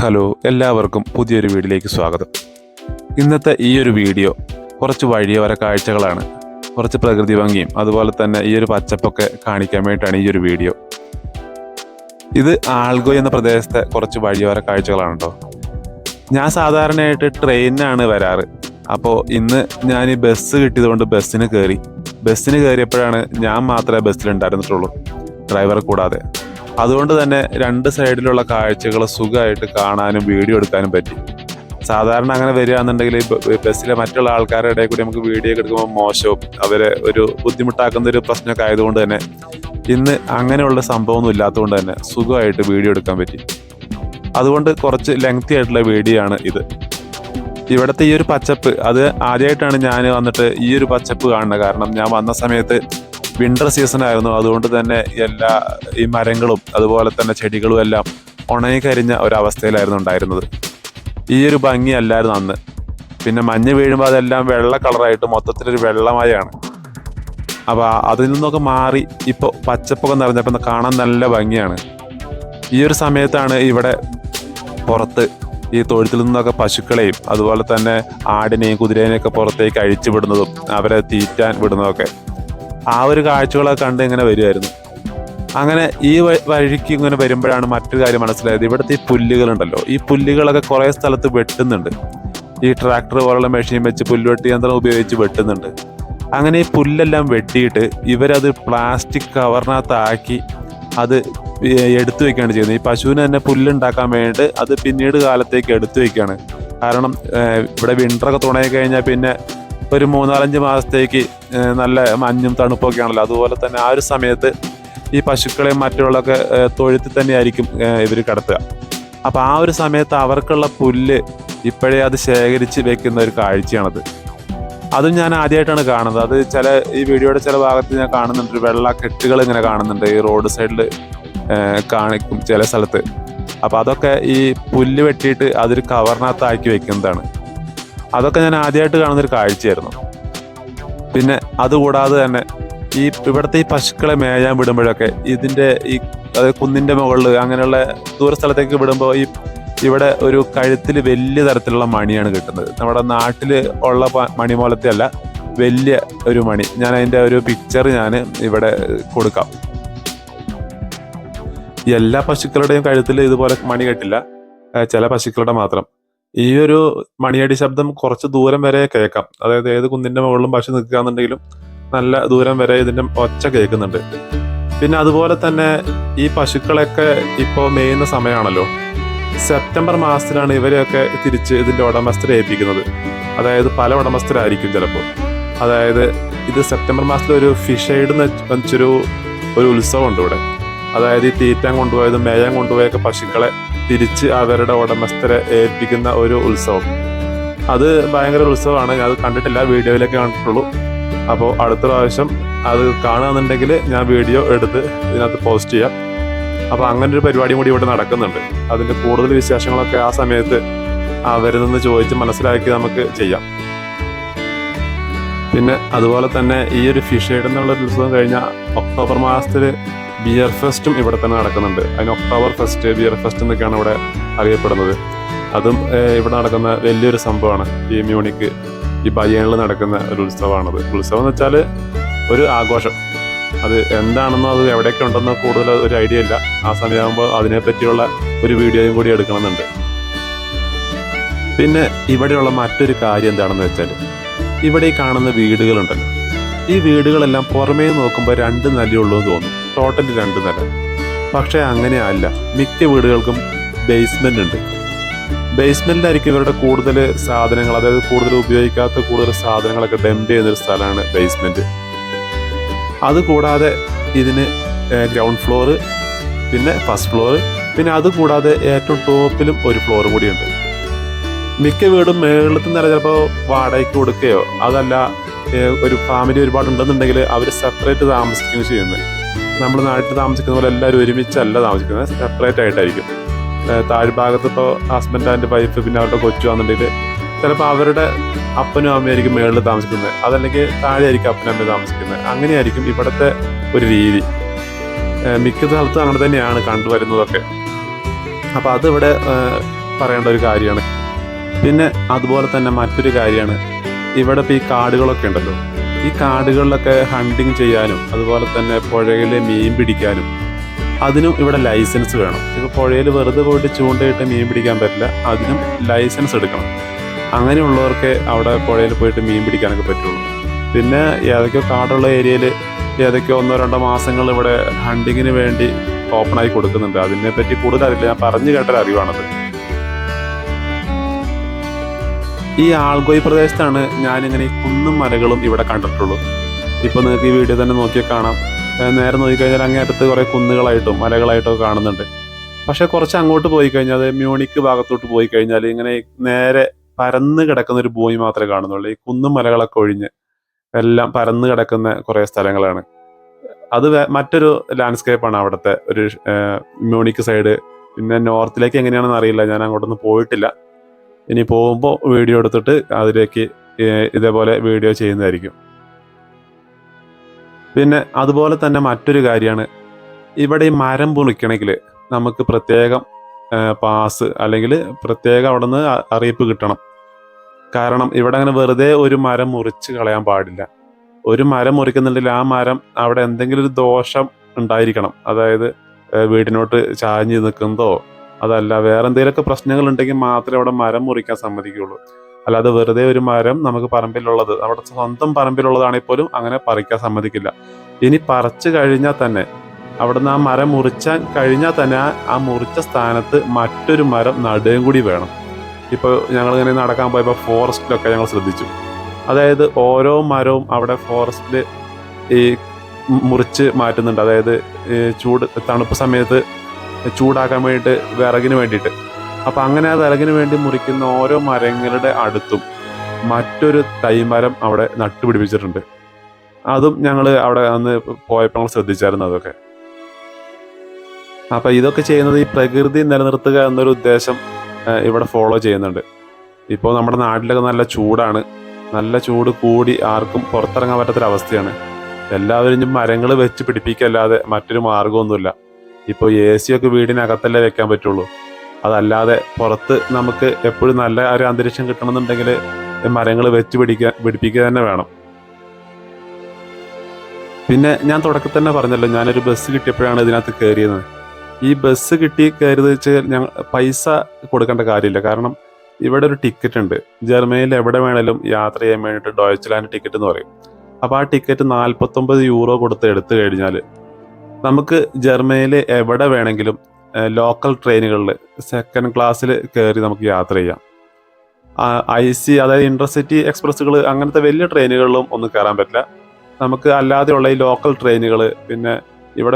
Hello, എല്ലാവർക്കും പുതിയൊരു വീഡിയോയിലേക്ക് സ്വാഗതം. ഇന്നത്തെ ഈ ഒരു വീഡിയോ കുറച്ച് വഴിയോര കാഴ്ചകളാണ്. കുറച്ച് പ്രകൃതി ഭംഗിയും അതുപോലെ തന്നെ ഈ ഒരു പച്ചപ്പൊക്കെ കാണിക്കാൻ വേണ്ടിയിട്ടാണ് ഈ ഒരു വീഡിയോ. ഇത് ആൾഗോ എന്ന പ്രദേശത്തെ കുറച്ച് വഴിയോര കാഴ്ചകളാണ് കേട്ടോ. ഞാൻ സാധാരണയായിട്ട് ട്രെയിനിനാണ് വരാറ്. അപ്പോൾ ഇന്ന് ഞാൻ ഈ ബസ് കിട്ടിയതുകൊണ്ട് ബസ്സിന് കയറിയപ്പോഴാണ് ഞാൻ മാത്രമേ ബസ്സിലുണ്ടായിരുന്നിട്ടുള്ളൂ, ഡ്രൈവറെ കൂടാതെ. അതുകൊണ്ട് തന്നെ രണ്ട് സൈഡിലുള്ള കാഴ്ചകൾ സുഖമായിട്ട് കാണാനും വീഡിയോ എടുക്കാനും പറ്റി. സാധാരണ അങ്ങനെ വരികയാണെന്നുണ്ടെങ്കിൽ ബസ്സിലെ മറ്റുള്ള ആൾക്കാരുടെ ഇടയിൽ കൂടി നമുക്ക് വീഡിയോ എടുക്കുമ്പോൾ മോശവും അവരെ ഒരു ബുദ്ധിമുട്ടാക്കുന്ന ഒരു പ്രശ്നമൊക്കെ ആയതുകൊണ്ട് തന്നെ ഇന്ന് അങ്ങനെയുള്ള സംഭവമൊന്നും ഇല്ലാത്തതുകൊണ്ട് തന്നെ സുഖമായിട്ട് വീഡിയോ എടുക്കാൻ പറ്റി. അതുകൊണ്ട് കുറച്ച് ലെങ്തി ആയിട്ടുള്ള വീഡിയോ ആണ് ഇത്. ഇവിടുത്തെ ഈ ഒരു പച്ചപ്പ്, അത് ആദ്യമായിട്ടാണ് ഞാൻ വന്നിട്ട് ഈ ഒരു പച്ചപ്പ് കാണുന്നത്. കാരണം ഞാൻ വന്ന സമയത്ത് വിന്റർ സീസൺ ആയിരുന്നു. അതുകൊണ്ട് തന്നെ ഈ മരങ്ങളും അതുപോലെ തന്നെ ചെടികളും എല്ലാം ഉണങ്ങിക്കരിഞ്ഞ ഒരവസ്ഥയിലായിരുന്നു ഉണ്ടായിരുന്നത്. ഈ ഒരു ഭംഗി അല്ലായിരുന്നു അന്ന്. പിന്നെ മഞ്ഞ് വീഴുമ്പോൾ അതെല്ലാം വെള്ള കളറായിട്ട് മൊത്തത്തിലൊരു വെള്ളമയാണ്. അപ്പോൾ അതിൽ നിന്നൊക്കെ മാറി ഇപ്പോൾ പച്ചപ്പൊക്കെ നിറഞ്ഞപ്പോൾ കാണാൻ നല്ല ഭംഗിയാണ്. ഈ ഒരു സമയത്താണ് ഇവിടെ പുറത്ത് ഈ തൊഴുത്തിൽ നിന്നൊക്കെ പശുക്കളെയും അതുപോലെ തന്നെ ആടിനെയും കുതിരേനെയൊക്കെ പുറത്തേക്ക് അഴിച്ചു വിടുന്നതും അവരെ തീറ്റാൻ വിടുന്നതൊക്കെ. ആ ഒരു കാഴ്ചകളൊക്കെ കണ്ട് ഇങ്ങനെ വരുമായിരുന്നു. അങ്ങനെ ഈ വഴിക്ക് ഇങ്ങനെ വരുമ്പോഴാണ് മറ്റൊരു കാര്യം മനസ്സിലായത്. ഇവിടുത്തെ ഈ പുല്ലുകളുണ്ടല്ലോ, ഈ പുല്ലുകളൊക്കെ കുറേ സ്ഥലത്ത് വെട്ടുന്നുണ്ട്. ഈ ട്രാക്ടർ പോലുള്ള മെഷീൻ വെച്ച് പുല്ലുവെട്ടി യന്ത്രം ഉപയോഗിച്ച് വെട്ടുന്നുണ്ട്. അങ്ങനെ ഈ പുല്ലെല്ലാം വെട്ടിയിട്ട് ഇവരത് പ്ലാസ്റ്റിക് കവറിനകത്താക്കി അത് എടുത്തു വെക്കുകയാണ് ചെയ്യുന്നത്. ഈ പശുവിന് തന്നെ പുല്ലുണ്ടാക്കാൻ വേണ്ടിയിട്ട് അത് പിന്നീട് കാലത്തേക്ക് എടുത്തു വെക്കുകയാണ്. കാരണം ഇവിടെ വിൻ്ററൊക്കെ തുടങ്ങി കഴിഞ്ഞാൽ പിന്നെ ഒരു 3-4 മാസത്തേക്ക് നല്ല മഞ്ഞും തണുപ്പൊക്കെ ആണല്ലോ. അതുപോലെ തന്നെ ആ ഒരു സമയത്ത് ഈ പശുക്കളെയും മറ്റുള്ളതൊക്കെ തൊഴുത്തിൽ തന്നെയായിരിക്കും ഇവർ കിടത്തുക. അപ്പോൾ ആ ഒരു സമയത്ത് അവർക്കുള്ള പുല്ല് ഇപ്പോഴേ അത് ശേഖരിച്ച് വെക്കുന്ന ഒരു കാഴ്ചയാണത്. അതും ഞാൻ ആദ്യമായിട്ടാണ് കാണുന്നത്. അത് ഈ വീഡിയോയുടെ ചില ഭാഗത്ത് ഞാൻ കാണുന്നുണ്ട്, വെള്ള കെട്ടുകൾ ഇങ്ങനെ കാണുന്നുണ്ട് ഈ റോഡ് സൈഡിൽ കാണിക്കും ചില സ്ഥലത്ത്. അപ്പോൾ അതൊക്കെ ഈ പുല്ല് വെട്ടിയിട്ട് അതൊരു കവറിനകത്താക്കി വെക്കുന്നതാണ്. അതൊക്കെ ഞാൻ ആദ്യമായിട്ട് കാണുന്നൊരു കാഴ്ചയായിരുന്നു. പിന്നെ അതുകൂടാതെ തന്നെ ഇവിടുത്തെ ഈ പശുക്കളെ മേയാൻ വിടുമ്പോഴൊക്കെ ഇതിൻ്റെ കുന്നിൻ്റെ മുകളിൽ അങ്ങനെയുള്ള ദൂരസ്ഥലത്തേക്ക് വിടുമ്പോൾ ഇവിടെ ഒരു കഴുത്തിൽ വലിയ തരത്തിലുള്ള മണിയാണ് കിട്ടുന്നത്. നമ്മുടെ നാട്ടിൽ ഉള്ള മണി പോലത്തെ അല്ല, വലിയ ഒരു മണി. ഞാൻ അതിൻ്റെ ഒരു പിക്ചർ ഞാൻ ഇവിടെ കൊടുക്കാം. എല്ലാ പശുക്കളുടെയും കഴുത്തിൽ ഇതുപോലെ മണി കെട്ടില്ല, ചില പശുക്കളുടെ മാത്രം. ഈ ഒരു മണിയടി ശബ്ദം കുറച്ച് ദൂരം വരെ കേൾക്കാം. അതായത് ഏത് കുന്നിൻ്റെ മുകളിലും പശു നിൽക്കുകയാണെന്നുണ്ടെങ്കിലും നല്ല ദൂരം വരെ ഇതിൻ്റെ ഒച്ച കേൾക്കുന്നുണ്ട്. പിന്നെ അതുപോലെ തന്നെ ഈ പശുക്കളൊക്കെ ഇപ്പോൾ മേയുന്ന സമയമാണല്ലോ. സെപ്റ്റംബർ മാസത്തിലാണ് ഇവരെയൊക്കെ തിരിച്ച് ഇതിൻ്റെ ഉടമസ്ഥരെ ഏൽപ്പിക്കുന്നത്. അതായത് പല ഉടമസ്ഥരായിരിക്കും ചിലപ്പോൾ. അതായത് ഇത് സെപ്റ്റംബർ മാസത്തിൽ ഒരു ഫിഷ് എന്ന് വെച്ചൊരു ഉത്സവമുണ്ട് ഇവിടെ. അതായത് ഈ തീറ്റാൻ കൊണ്ടുപോയതും മേയാൻ കൊണ്ടുപോയൊക്കെ പശുക്കളെ തിരിച്ച് അവരുടെ ഉടമസ്ഥരെ ഏൽപ്പിക്കുന്ന ഒരു ഉത്സവം. അത് ഭയങ്കര ഉത്സവമാണ്. ഞാൻ അത് കണ്ടിട്ടില്ല, വീഡിയോയിലൊക്കെ കണ്ടിട്ടുള്ളൂ. അപ്പോൾ അടുത്ത പ്രാവശ്യം അത് കാണുകയെന്നുണ്ടെങ്കിൽ ഞാൻ വീഡിയോ എടുത്ത് ഇതിനകത്ത് പോസ്റ്റ് ചെയ്യാം. അപ്പോൾ അങ്ങനെ ഒരു പരിപാടി കൂടി ഇവിടെ നടക്കുന്നുണ്ട്. അതിൻ്റെ കൂടുതൽ വിശേഷങ്ങളൊക്കെ ആ സമയത്ത് അവരിൽ നിന്ന് ചോദിച്ച് മനസ്സിലാക്കി നമുക്ക് ചെയ്യാം. പിന്നെ അതുപോലെ തന്നെ ഈ ഒരു ഫിഷ് എന്നുള്ള ഉത്സവം കഴിഞ്ഞാൽ ഒക്ടോബർ മാസത്തിൽ ബിയർ ഫെസ്റ്റും ഇവിടെ തന്നെ നടക്കുന്നുണ്ട്. അതിന് ഒക്ടോബർ ഫെസ്റ്റ്, ബിയർ ഫെസ്റ്റ് എന്നൊക്കെയാണ് ഇവിടെ അറിയപ്പെടുന്നത്. അതും ഇവിടെ നടക്കുന്ന വലിയൊരു സംഭവമാണ്. ഈ മ്യൂണിക്ക്, ഈ ബയേണിൽ നടക്കുന്ന ഒരു ഉത്സവമാണത്. ഉത്സവം എന്ന് വെച്ചാൽ ഒരു ആഘോഷം. അത് എന്താണെന്നോ അത് എവിടെയൊക്കെ ഉണ്ടെന്നോ കൂടുതൽ ഒരു ഐഡിയ ഇല്ല. ആ സമയമാകുമ്പോൾ അതിനെപ്പറ്റിയുള്ള ഒരു വീഡിയോയും കൂടി എടുക്കണമെന്നുണ്ട്. പിന്നെ ഇവിടെയുള്ള മറ്റൊരു കാര്യം എന്താണെന്ന് വെച്ചാൽ, ഇവിടെ ഈ കാണുന്ന വീടുകളുണ്ടല്ലോ, ഈ വീടുകളെല്ലാം പുറമേ നോക്കുമ്പോൾ 2 നിലയുള്ളൂ എന്ന് തോന്നും. ടോട്ടൽ 2 നില. പക്ഷേ അങ്ങനെയല്ല. മിക്ക വീടുകൾക്കും ബേസ്മെൻ്റ് ഉണ്ട്. ബേസ്മെൻറ്റിലായിരിക്കും ഇവരുടെ കൂടുതൽ സാധനങ്ങൾ, അതായത് കൂടുതൽ ഉപയോഗിക്കാത്ത കൂടുതൽ സാധനങ്ങളൊക്കെ ഡംപ് ചെയ്യുന്നൊരു സ്ഥലമാണ് ബേസ്മെൻറ്റ്. അതുകൂടാതെ ഇതിന് ഗ്രൗണ്ട് ഫ്ലോറ്, പിന്നെ ഫസ്റ്റ് ഫ്ലോറ്, പിന്നെ അതുകൂടാതെ ഏറ്റവും ടോപ്പിലും ഒരു ഫ്ലോർ കൂടിയുണ്ട്. മിക്ക വീടും മേളത്തിൽ നില ചിലപ്പോൾ വാടകയ്ക്ക് കൊടുക്കുകയോ അതല്ല ഒരു ഫാമിലി ഒരുപാടുണ്ടെന്നുണ്ടെങ്കിൽ അവർ സെപ്പറേറ്റ് താമസിക്കുകയും ചെയ്യുന്നത്. നമ്മൾ നാട്ടിൽ താമസിക്കുന്ന പോലെ എല്ലാവരും ഒരുമിച്ചല്ല താമസിക്കുന്നത്, സെപ്പറേറ്റ് ആയിട്ടായിരിക്കും. താഴ്ഭാഗത്ത് ഇപ്പോൾ ഹസ്ബൻഡ് ആൻഡ് വൈഫ് പിന്നെ അവരുടെ കൊച്ചു വന്നിട്ടുണ്ടെങ്കിൽ ചിലപ്പോൾ അവരുടെ അപ്പനും അമ്മയായിരിക്കും മേളിൽ താമസിക്കുന്നത്, അതല്ലെങ്കിൽ താഴെ ആയിരിക്കും അപ്പനും അമ്മയും താമസിക്കുന്നത്. അങ്ങനെയായിരിക്കും ഇവിടുത്തെ ഒരു രീതി. മിക്ക സ്ഥലത്തും അങ്ങനെ തന്നെയാണ് കണ്ടുവരുന്നതൊക്കെ. അപ്പോൾ അതിവിടെ പറയേണ്ട ഒരു കാര്യമാണ്. പിന്നെ അതുപോലെ തന്നെ മറ്റൊരു കാര്യമാണ്, ഇവിടെ ഇപ്പോൾ ഈ കാടുകളൊക്കെ ഉണ്ടല്ലോ, ഈ കാടുകളിലൊക്കെ ഹണ്ടിങ് ചെയ്യാനും അതുപോലെ തന്നെ പുഴയിൽ മീൻ പിടിക്കാനും അതിനും ഇവിടെ ലൈസൻസ് വേണം. ഇപ്പോൾ പുഴയിൽ വെറുതെ പോയിട്ട് ചൂണ്ടയിട്ട് മീൻ പിടിക്കാൻ പറ്റില്ല, അതിനും ലൈസൻസ് എടുക്കണം. അങ്ങനെയുള്ളവർക്ക് അവിടെ പുഴയിൽ പോയിട്ട് മീൻ പിടിക്കാനൊക്കെ പറ്റുള്ളൂ. പിന്നെ ഏതൊക്കെയോ കാടുള്ള ഏരിയയിൽ ഏതൊക്കെയോ 1-2 മാസങ്ങൾ ഇവിടെ ഹണ്ടിങ്ങിന് വേണ്ടി ഓപ്പണായി കൊടുക്കുന്നുണ്ട്. അതിനെപ്പറ്റി കൂടുതൽ അറിയില്ല, ഞാൻ പറഞ്ഞു കേട്ടൊരു അറിവാണത്. ഈ ആൾഗോയി പ്രദേശത്താണ് ഞാനിങ്ങനെ ഈ കുന്നും മലകളും ഇവിടെ കണ്ടിട്ടുള്ളൂ. ഇപ്പോൾ നിങ്ങൾക്ക് ഈ വീഡിയോ തന്നെ നോക്കിയാൽ കാണാം, നേരെ നോക്കിക്കഴിഞ്ഞാൽ അങ്ങേറ്റത്ത് കുറേ കുന്നുകളായിട്ടും മലകളായിട്ടൊക്കെ കാണുന്നുണ്ട്. പക്ഷെ കുറച്ച് അങ്ങോട്ട് പോയി കഴിഞ്ഞാൽ, അത് മ്യൂണിക്ക് ഭാഗത്തോട്ട് പോയി കഴിഞ്ഞാൽ ഇങ്ങനെ നേരെ പരന്ന് കിടക്കുന്ന ഒരു ഭൂമി മാത്രമേ കാണുന്നുള്ളൂ. ഈ കുന്നും മലകളൊക്കെ ഒഴിഞ്ഞ് എല്ലാം പരന്ന് കിടക്കുന്ന കുറേ സ്ഥലങ്ങളാണ്. അത് മറ്റൊരു ലാൻഡ്സ്കേപ്പാണ് അവിടുത്തെ ഒരു മ്യൂണിക്ക് സൈഡ്. പിന്നെ നോർത്തിലേക്ക് എങ്ങനെയാണെന്ന് അറിയില്ല, ഞാൻ അങ്ങോട്ടൊന്നും പോയിട്ടില്ല. ഇനി പോകുമ്പോൾ വീഡിയോ എടുത്തിട്ട് അതിലേക്ക് ഇതേപോലെ വീഡിയോ ചെയ്യുന്നതായിരിക്കും. പിന്നെ അതുപോലെ തന്നെ മറ്റൊരു കാര്യമാണ്, ഇവിടെ ഈ മരം മുറിക്കണമെങ്കിൽ നമുക്ക് പ്രത്യേകം പാസ് അല്ലെങ്കിൽ പ്രത്യേകം അവിടെ നിന്ന് അറിയിപ്പ് കിട്ടണം. കാരണം ഇവിടെ അങ്ങനെ വെറുതെ ഒരു മരം മുറിച്ച് കളയാൻ പാടില്ല. ഒരു മരം മുറിക്കുന്നുണ്ടെങ്കിൽ ആ മരം അവിടെ എന്തെങ്കിലും ഒരു ദോഷം ഉണ്ടായിരിക്കണം. അതായത് വീടിനോട്ട് ചാഞ്ഞ് നിൽക്കുന്നതോ അതല്ല വേറെ എന്തെങ്കിലുമൊക്കെ പ്രശ്നങ്ങൾ ഉണ്ടെങ്കിൽ മാത്രമേ അവിടെ മരം മുറിക്കാൻ സമ്മതിക്കുകയുള്ളൂ. അല്ലാതെ വെറുതെ ഒരു മരം നമുക്ക് പറമ്പിലുള്ളത്, അവിടെ സ്വന്തം പറമ്പിലുള്ളതാണെങ്കിൽ പോലും അങ്ങനെ പറിക്കാൻ സമ്മതിക്കില്ല. ഇനി പറിച്ചു കഴിഞ്ഞാൽ തന്നെ അവിടുന്ന് ആ മരം മുറിച്ചാൻ കഴിഞ്ഞാൽ തന്നെ ആ മുറിച്ച സ്ഥാനത്ത് മറ്റൊരു മരം നടുകയും കൂടി വേണം. ഇപ്പോൾ ഞങ്ങളിങ്ങനെ നടക്കാൻ പോയപ്പോൾ ഫോറസ്റ്റിലൊക്കെ ഞങ്ങൾ ശ്രദ്ധിച്ചു. അതായത് ഓരോ മരവും അവിടെ ഫോറസ്റ്റിൽ ഈ മുറിച്ച് മാറ്റുന്നുണ്ട്. അതായത് തണുപ്പ് സമയത്ത് ചൂടാക്കാൻ വേണ്ടിയിട്ട്, വിറകിന് വേണ്ടിയിട്ട്. അപ്പം അങ്ങനെ ആ വിറകിന് വേണ്ടി മുറിക്കുന്ന ഓരോ മരങ്ങളുടെ അടുത്തും മറ്റൊരു തൈമരം അവിടെ നട്ടുപിടിപ്പിച്ചിട്ടുണ്ട്. അതും ഞങ്ങൾ അവിടെ അന്ന് പോയപ്പോൾ ഞങ്ങൾ ശ്രദ്ധിച്ചായിരുന്നു അതൊക്കെ. അപ്പം ഇതൊക്കെ ചെയ്യുന്നത് ഈ പ്രകൃതി നിലനിർത്തുക എന്നൊരു ഉദ്ദേശം ഇവിടെ ഫോളോ ചെയ്യുന്നുണ്ട്. ഇപ്പോൾ നമ്മുടെ നാട്ടിലൊക്കെ നല്ല ചൂടാണ്, നല്ല ചൂട് കൂടി ആർക്കും പുറത്തിറങ്ങാൻ പറ്റാത്തൊരവസ്ഥയാണ്. എല്ലാവരും മരങ്ങൾ വെച്ച് പിടിപ്പിക്കല്ലാതെ മറ്റൊരു മാർഗമൊന്നുമില്ല. ഇപ്പോൾ AC ഒക്കെ വീടിനകത്തല്ലേ വെക്കാൻ പറ്റുള്ളൂ. അതല്ലാതെ പുറത്ത് നമുക്ക് എപ്പോഴും നല്ല ഒരു അന്തരീക്ഷം കിട്ടണമെന്നുണ്ടെങ്കിൽ മരങ്ങൾ വെച്ച് പിടിപ്പിക്കുക തന്നെ വേണം. പിന്നെ ഞാൻ തുടക്കത്തിൽ തന്നെ പറഞ്ഞല്ലോ, ഞാനൊരു ബസ് കിട്ടിയപ്പോഴാണ് ഇതിനകത്ത് കയറിയത്. ഈ ബസ് കയറിയത് വെച്ചാൽ ഞങ്ങൾ പൈസ കൊടുക്കേണ്ട കാര്യമില്ല. കാരണം ഇവിടെ ഒരു ടിക്കറ്റ് ഉണ്ട്. ജർമ്മനിയിൽ എവിടെ വേണേലും യാത്ര ചെയ്യാൻ വേണ്ടിയിട്ട് ഡോയ്ച്ച്ലാൻഡ് ടിക്കറ്റ് എന്ന് പറയും. അപ്പോൾ ആ ടിക്കറ്റ് 49 യൂറോ കൊടുത്ത് എടുത്തു കഴിഞ്ഞാൽ നമുക്ക് ജർമ്മനിയിൽ എവിടെ വേണമെങ്കിലും ലോക്കൽ ട്രെയിനുകളിൽ സെക്കൻഡ് ക്ലാസ്സിൽ കയറി നമുക്ക് യാത്ര ചെയ്യാം. IC അതായത് ഇന്റർസിറ്റി എക്സ്പ്രസ്സുകൾ അങ്ങനത്തെ വലിയ ട്രെയിനുകളിലും ഒന്നും കയറാൻ പറ്റില്ല. നമുക്ക് അല്ലാതെയുള്ള ഈ ലോക്കൽ ട്രെയിനുകൾ,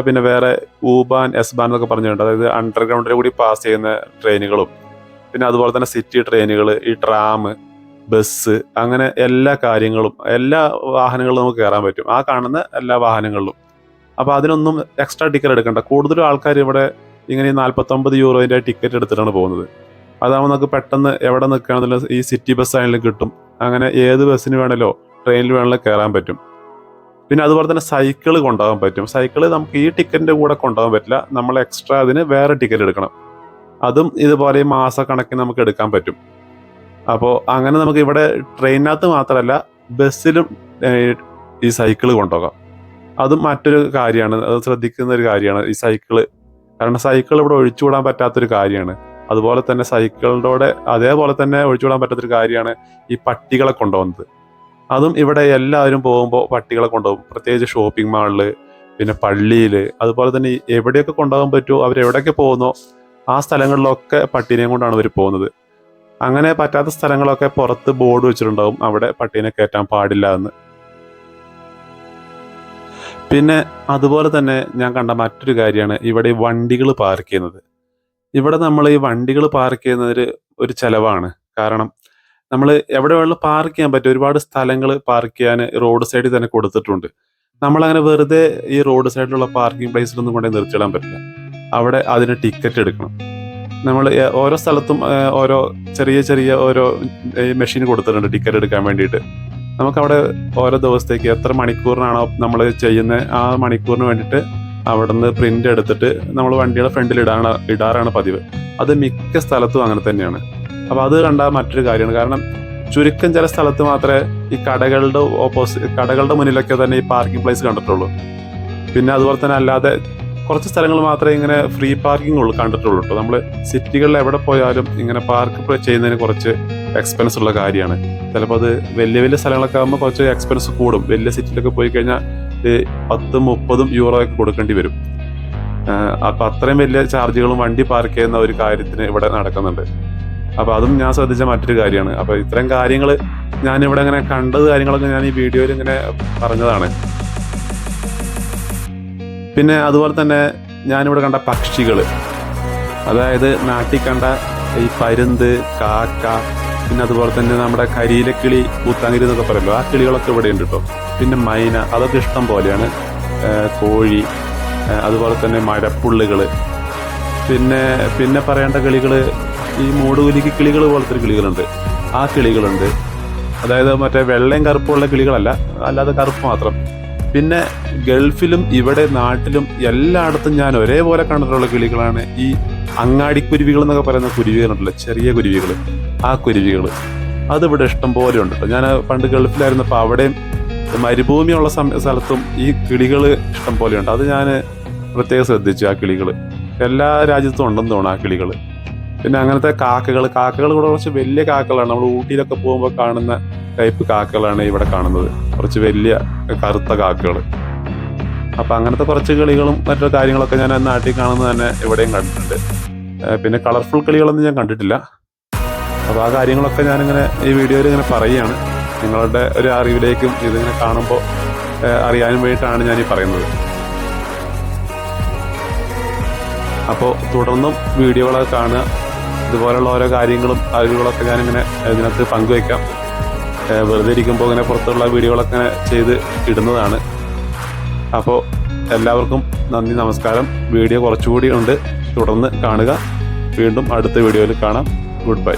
പിന്നെ വേറെ ഊബാൻ എസ്ബാൻ എന്നൊക്കെ പറഞ്ഞിട്ടുണ്ട്. അതായത് അണ്ടർഗ്രൗണ്ടിൽ കൂടി പാസ് ചെയ്യുന്ന ട്രെയിനുകളും, പിന്നെ അതുപോലെ തന്നെ സിറ്റി ട്രെയിനുകൾ, ഈ ട്രാം, ബസ്, അങ്ങനെ എല്ലാ വാഹനങ്ങളും നമുക്ക് കയറാൻ പറ്റും, ആ കാണുന്ന എല്ലാ വാഹനങ്ങളിലും. അപ്പോൾ അതിനൊന്നും എക്സ്ട്രാ ടിക്കറ്റ് എടുക്കണ്ട. കൂടുതലും ആൾക്കാർ ഇവിടെ ഇങ്ങനെ 49 യൂറോൻ്റെ ടിക്കറ്റ് എടുത്തിട്ടാണ് പോകുന്നത്. അതാകുമ്പോൾ നമുക്ക് പെട്ടെന്ന് എവിടെ നിൽക്കുകയാണെന്നുള്ള ഈ സിറ്റി ബസ് ആണെങ്കിലും കിട്ടും. അങ്ങനെ ഏത് ബസ്സിന് വേണമല്ലോ ട്രെയിനിൽ വേണമെങ്കിലും കയറാൻ പറ്റും. പിന്നെ അതുപോലെ തന്നെ സൈക്കിൾ കൊണ്ടുപോകാൻ പറ്റും. സൈക്കിൾ നമുക്ക് ഈ ടിക്കറ്റിൻ്റെ കൂടെ കൊണ്ടുപോകാൻ പറ്റില്ല, നമ്മൾ എക്സ്ട്രാ അതിന് വേറെ ടിക്കറ്റ് എടുക്കണം. അതും ഇതുപോലെ മാസക്കണക്കിന് നമുക്ക് എടുക്കാൻ പറ്റും. അപ്പോൾ അങ്ങനെ നമുക്ക് ഇവിടെ ട്രെയിനിനകത്ത് മാത്രമല്ല ബസ്സിലും ഈ സൈക്കിൾ കൊണ്ടുപോകാം. അതും മറ്റൊരു കാര്യമാണ്, അത് ശ്രദ്ധിക്കുന്ന ഒരു കാര്യമാണ് ഈ സൈക്കിള്. കാരണം സൈക്കിൾ ഇവിടെ ഒഴിച്ചുകൂടാൻ പറ്റാത്തൊരു കാര്യമാണ്. അതുപോലെ തന്നെ സൈക്കിളിൻ്റെ അതേപോലെ തന്നെ ഒഴിച്ചുകൂടാൻ പറ്റാത്തൊരു കാര്യമാണ് ഈ പട്ടികളെ കൊണ്ടുപോകുന്നത്. അതും ഇവിടെ എല്ലാവരും പോകുമ്പോൾ പട്ടികളെ കൊണ്ടുപോകും. പ്രത്യേകിച്ച് ഷോപ്പിംഗ് മാളിൽ, പിന്നെ പള്ളിയിൽ, അതുപോലെ തന്നെ എവിടെയൊക്കെ കൊണ്ടുപോകാൻ പറ്റുമോ അവരെവിടെയൊക്കെ പോകുന്നോ ആ സ്ഥലങ്ങളിലൊക്കെ പട്ടീനെയും കൊണ്ടാണ് അവർ പോകുന്നത്. അങ്ങനെ പറ്റാത്ത സ്ഥലങ്ങളൊക്കെ പുറത്ത് ബോർഡ് വെച്ചിട്ടുണ്ടാവും, അവിടെ പട്ടീനെ കയറ്റാൻ പാടില്ല എന്ന്. പിന്നെ അതുപോലെ തന്നെ ഞാൻ കണ്ട മറ്റൊരു കാര്യമാണ് ഇവിടെ ഈ വണ്ടികൾ പാർക്ക് ചെയ്യുന്നത്. ഇവിടെ നമ്മൾ ഈ വണ്ടികൾ പാർക്ക് ചെയ്യുന്നതിൽ ഒരു ചിലവാണ്. കാരണം നമ്മൾ എവിടെ വേണമെങ്കിലും പാർക്ക് ചെയ്യാൻ പറ്റും, ഒരുപാട് സ്ഥലങ്ങൾ പാർക്ക് ചെയ്യാൻ റോഡ് സൈഡിൽ തന്നെ കൊടുത്തിട്ടുണ്ട്. നമ്മളങ്ങനെ വെറുതെ ഈ റോഡ് സൈഡിലുള്ള പാർക്കിംഗ് പ്ലേസിലൊന്നും കൊണ്ടുപോയി നിർത്തിയിടാൻ പറ്റില്ല. അവിടെ അതിന് ടിക്കറ്റ് എടുക്കണം. നമ്മൾ ഓരോ സ്ഥലത്തും ഓരോ ചെറിയ ഓരോ മെഷീൻ കൊടുത്തിട്ടുണ്ട് ടിക്കറ്റ് എടുക്കാൻ വേണ്ടിയിട്ട്. നമുക്കവിടെ ഓരോ ദിവസത്തേക്ക് എത്ര മണിക്കൂറിനാണോ നമ്മൾ ചെയ്യുന്നത് ആ മണിക്കൂറിന് വേണ്ടിയിട്ട് അവിടെ നിന്ന് പ്രിന്റ് എടുത്തിട്ട് നമ്മൾ വണ്ടിയുടെ ഫ്രണ്ടിൽ ഇടാറാണ് പതിവ്. അത് മിക്ക സ്ഥലത്തും അങ്ങനെ തന്നെയാണ്. അപ്പോൾ അത് കണ്ടാൽ മറ്റൊരു കാര്യമാണ്. കാരണം ചുരുക്കം ചില സ്ഥലത്ത് മാത്രമേ ഈ കടകളുടെ മുന്നിലൊക്കെ തന്നെ ഈ പാർക്കിംഗ് പ്ലേസ് കണ്ടിട്ടുള്ളൂ. പിന്നെ അതുപോലെ തന്നെ അല്ലാതെ കുറച്ച് സ്ഥലങ്ങൾ മാത്രമേ ഇങ്ങനെ ഫ്രീ പാർക്കിംഗ് കണ്ടിട്ടുള്ളൂ കേട്ടോ. നമ്മൾ സിറ്റികളിൽ എവിടെ പോയാലും ഇങ്ങനെ പാർക്ക് ചെയ്യുന്നതിന് കുറച്ച് എക്സ്പെൻസ് ഉള്ള കാര്യമാണ്. ചിലപ്പോൾ അത് വലിയ വലിയ സ്ഥലങ്ങളൊക്കെ ആകുമ്പോൾ കുറച്ച് എക്സ്പെൻസ് കൂടും. വലിയ സിറ്റിയിലൊക്കെ പോയി കഴിഞ്ഞാൽ 10-30 യൂറോ ഒക്കെ കൊടുക്കേണ്ടി വരും. അപ്പം അത്രയും വലിയ ചാർജുകളും വണ്ടി പാർക്ക് ചെയ്യുന്ന ഒരു കാര്യത്തിന് ഇവിടെ നടക്കുന്നുണ്ട്. അപ്പോൾ അതും ഞാൻ ശ്രദ്ധിച്ച മറ്റൊരു കാര്യമാണ്. അപ്പോൾ ഇത്തരം കാര്യങ്ങൾ ഞാനിവിടെ ഇങ്ങനെ കാര്യങ്ങളൊക്കെ ഞാൻ ഈ വീഡിയോയിൽ ഇങ്ങനെ പറഞ്ഞതാണ്. പിന്നെ അതുപോലെ തന്നെ ഞാനിവിടെ കണ്ട പക്ഷികൾ, അതായത് നാട്ടിൽ കണ്ട ഈ പരുന്ത്, കാക്ക, പിന്നെ അതുപോലെ തന്നെ നമ്മുടെ കരിയിലക്കിളി, കൂത്താങ്കിരി എന്നൊക്കെ പറയുമല്ലോ, ആ കിളികളൊക്കെ ഇവിടെ ഉണ്ട് കേട്ടോ. പിന്നെ മൈന, അതൊക്കെ ഇഷ്ടം പോലെയാണ്. കോഴി, അതുപോലെ തന്നെ മരപ്പുള്ളികൾ, പിന്നെ പറയേണ്ട കിളികൾ ഈ മൂടുകുലിക്ക് കിളികൾ പോലത്തെ ഒരു കിളികളുണ്ട്, ആ കിളികളുണ്ട്. അതായത് മറ്റേ വെള്ളയും കറുപ്പുള്ള കിളികളല്ല, അല്ലാതെ കറുപ്പ് മാത്രം. പിന്നെ ഗൾഫിലും ഇവിടെ നാട്ടിലും എല്ലായിടത്തും ഞാൻ ഒരേപോലെ കണ്ടിട്ടുള്ള കിളികളാണ് ഈ അങ്ങാടിക്കുരുവികൾ എന്നൊക്കെ പറയുന്ന കുരുവികളുണ്ടല്ലോ, ചെറിയ കുരുവികൾ, ആ കുരുവികൾ. അതിവിടെ ഇഷ്ടം പോലെ ഉണ്ട് കേട്ടോ. ഞാൻ പണ്ട് ഗൾഫിലായിരുന്നപ്പോൾ അവിടെയും മരുഭൂമിയുള്ള സ്ഥലത്തും ഈ കിളികൾ ഇഷ്ടം പോലെയുണ്ട്. അത് ഞാൻ പ്രത്യേകം ശ്രദ്ധിച്ചു. ആ കിളികൾ എല്ലാ രാജ്യത്തും ഉണ്ടെന്ന് തോന്നുന്നു ആ കിളികൾ. പിന്നെ അങ്ങനത്തെ കാക്കകൾ കൂടെ കുറച്ച് വലിയ കാക്കകളാണ്. നമ്മൾ ഊട്ടിയിലൊക്കെ പോകുമ്പോൾ കാണുന്ന ടൈപ്പ് കാക്കകളാണ് ഇവിടെ കാണുന്നത്, കുറച്ച് വലിയ കറുത്ത കാക്കകൾ. അപ്പം അങ്ങനത്തെ കുറച്ച് കിളികളും മറ്റു കാര്യങ്ങളൊക്കെ ഞാൻ നാട്ടിൽ കാണുന്നത് തന്നെ ഇവിടെയും കണ്ടിട്ടുണ്ട്. പിന്നെ കളർഫുൾ കിളികളൊന്നും ഞാൻ കണ്ടിട്ടില്ല. അപ്പോൾ ആ കാര്യങ്ങളൊക്കെ ഞാനിങ്ങനെ ഈ വീഡിയോയിൽ ഇങ്ങനെ പറയുകയാണ്. നിങ്ങളുടെ ഒരു അറിവിലേക്കും ഇതിങ്ങനെ കാണുമ്പോൾ അറിയാനും വേണ്ടിയിട്ടാണ് ഞാനീ പറയുന്നത്. അപ്പോൾ തുടർന്നും വീഡിയോകളൊക്കെ കാണുക. ഇതുപോലുള്ള ഓരോ കാര്യങ്ങളും അറിവുകളൊക്കെ ഞാനിങ്ങനെ ഇതിനകത്ത് പങ്കുവയ്ക്കാം. വെറുതെ ഇരിക്കുമ്പോൾ ഇങ്ങനെ പുറത്തുള്ള വീഡിയോകളൊക്കെ ചെയ്ത് ഇടുന്നതാണ്. അപ്പോൾ എല്ലാവർക്കും നന്ദി, നമസ്കാരം. വീഡിയോ കുറച്ചുകൂടി ഉണ്ട്, തുടർന്ന് കാണുക. വീണ്ടും അടുത്ത വീഡിയോയിൽ കാണാം. Good bye.